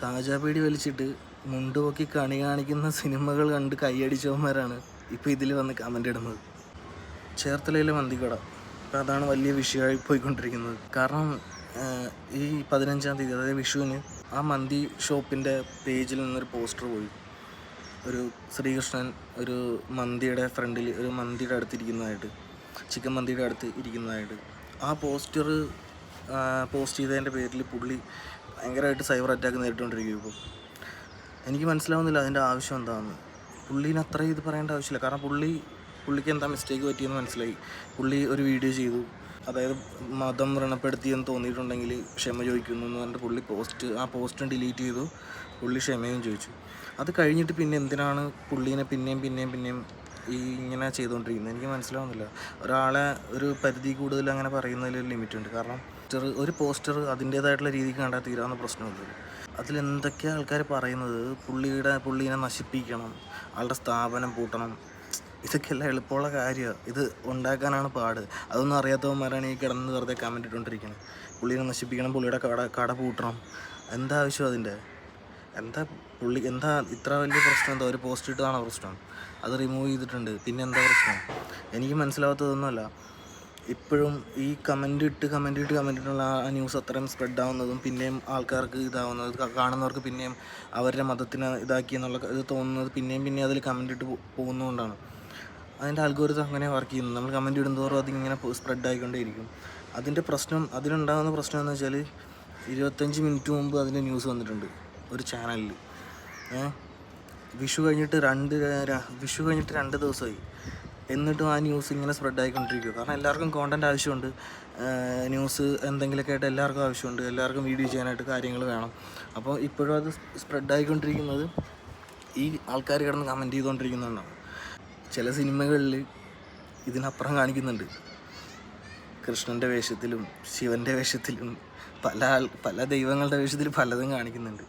കാജാപീടി വലിച്ചിട്ട് മുണ്ടുപൊക്കി കണി കാണിക്കുന്ന സിനിമകൾ കണ്ട് കൈയടിച്ചവന്മാരാണ് ഇപ്പോൾ ഇതിൽ വന്ന് കമൻ്റ് ഇടുന്നത്. ചേർത്തലയിലെ മന്തിക്കട അപ്പോൾ അതാണ് വലിയ വിഷയമായി പോയിക്കൊണ്ടിരിക്കുന്നത്. കാരണം ഈ 15-ാം തീയതി, അതായത് വിഷുവിന്, ആ മന്തി ഷോപ്പിൻ്റെ പേജിൽ നിന്നൊരു പോസ്റ്റർ പോയി. ഒരു ശ്രീകൃഷ്ണൻ ഒരു മന്തിയുടെ ഫ്രണ്ടിൽ, ഒരു മന്തിയുടെ അടുത്തിരിക്കുന്നതായിട്ട്, ചിക്കൻ മന്തിയുടെ അടുത്ത് ഇരിക്കുന്നതായിട്ട്. ആ പോസ്റ്റ് ചെയ്തതിൻ്റെ പേരിൽ പുള്ളി ഭയങ്കരമായിട്ട് സൈബർ അറ്റാക്ക് നേരിട്ടുകൊണ്ടിരിക്കും. ഇപ്പോൾ എനിക്ക് മനസ്സിലാവുന്നില്ല അതിൻ്റെ ആവശ്യം എന്താണെന്ന്. പുള്ളീനെ അത്രയും ഇത് പറയേണ്ട ആവശ്യമില്ല. കാരണം പുള്ളിക്ക് എന്താ മിസ്റ്റേക്ക് പറ്റിയെന്ന് മനസ്സിലായി. പുള്ളി ഒരു വീഡിയോ ചെയ്തു, അതായത് മതം വ്രണപ്പെടുത്തിയെന്ന് തോന്നിയിട്ടുണ്ടെങ്കിൽ ക്ഷമ ചോദിക്കുന്നു എന്ന് പറഞ്ഞിട്ട് ആ പോസ്റ്റ് ഡിലീറ്റ് ചെയ്തു. പുള്ളി ക്ഷമയും ചോദിച്ചു. അത് കഴിഞ്ഞിട്ട് പിന്നെ എന്തിനാണ് പുള്ളീനെ പിന്നെയും ഇങ്ങനെ ചെയ്തുകൊണ്ടിരിക്കുന്നത് എനിക്ക് മനസ്സിലാവുന്നില്ല. ഒരാളെ ഒരു പരിധി കൂടുതൽ അങ്ങനെ പറയുന്നതിൽ ലിമിറ്റുണ്ട്. കാരണം ഒരു പോസ്റ്റർ അതിൻ്റേതായിട്ടുള്ള രീതിക്ക് കണ്ടാൽ തീരാവുന്ന പ്രശ്നമുള്ളൂ. അതിലെന്തൊക്കെയാണ് ആൾക്കാർ പറയുന്നത്? പുള്ളീനെ നശിപ്പിക്കണം, ആളുടെ സ്ഥാപനം പൂട്ടണം. ഇതൊക്കെയല്ല എളുപ്പമുള്ള കാര്യമാണ്. ഇത് ഉണ്ടാക്കാനാണ് പാട്. അതൊന്നും അറിയാത്തവന്മാരാണ് ഈ കിടന്ന് വെറുതെ കമൻ്റ് ഇട്ടുകൊണ്ടിരിക്കുന്നത്. പുള്ളീനെ നശിപ്പിക്കണം, പുള്ളിയുടെ കട പൂട്ടണം. എന്താ ആവശ്യം അതിൻ്റെ? എന്താ ഇത്ര വലിയ പ്രശ്നം? എന്താ ഒരു പോസ്റ്റ് ഇട്ടതാണോ പ്രശ്നം? അത് റിമൂവ് ചെയ്തിട്ടുണ്ട്, പിന്നെ എന്താ പ്രശ്നം? എനിക്ക് മനസ്സിലാവാത്തതൊന്നുമല്ല. ഇപ്പോഴും ഈ കമൻ്റ് ഇട്ടുള്ള ആ ന്യൂസ് അത്രയും സ്പ്രെഡ് ആവുന്നതും പിന്നെയും ആൾക്കാർക്ക് ഇതാവുന്നത്, കാണുന്നവർക്ക് പിന്നെയും അവരുടെ മതത്തിനെ ഇതാക്കി എന്നുള്ള ഇത് തോന്നുന്നത് പിന്നെയും അതിൽ കമൻ്റ് ഇട്ട് പോകുന്നതുകൊണ്ടാണ്. അതിൻ്റെ അൽഗോരിതം അങ്ങനെ വർക്ക് ചെയ്യുന്നത്. നമ്മൾ കമൻ്റ് ഇടുന്നതോറും അതിങ്ങനെ സ്പ്രെഡ് ആയിക്കൊണ്ടേയിരിക്കും. അതിനുണ്ടാകുന്ന പ്രശ്നം എന്ന് വെച്ചാൽ 25 മിനിറ്റ് മുമ്പ് അതിൻ്റെ ന്യൂസ് വന്നിട്ടുണ്ട് ഒരു ചാനലിൽ. വിഷു കഴിഞ്ഞിട്ട് 2 ദിവസമായി. എന്നിട്ടും ആ ന്യൂസ് ഇങ്ങനെ സ്പ്രെഡ് ആയിക്കൊണ്ടിരിക്കും. കാരണം എല്ലാവർക്കും കോണ്ടൻറ്റ് ആവശ്യമുണ്ട്, ന്യൂസ് എന്തെങ്കിലുമൊക്കെ ആയിട്ട് എല്ലാവർക്കും ആവശ്യമുണ്ട്, എല്ലാവർക്കും വീഡിയോ ചെയ്യാനായിട്ട് കാര്യങ്ങൾ വേണം. അപ്പോൾ ഇപ്പോഴും അത് സ്പ്രെഡ് ആയിക്കൊണ്ടിരിക്കുന്നത് ഈ ആൾക്കാർ കിടന്ന് കമൻറ്റ് ചെയ്തുകൊണ്ടിരിക്കുന്നതുകൊണ്ടാണ്. ചില സിനിമകളിൽ ഇതിനപ്പുറം കാണിക്കുന്നുണ്ട്. കൃഷ്ണൻ്റെ വേഷത്തിലും ശിവൻ്റെ വേഷത്തിലും പല ദൈവങ്ങളുടെ വേഷത്തിൽ പലതും കാണിക്കുന്നുണ്ട്.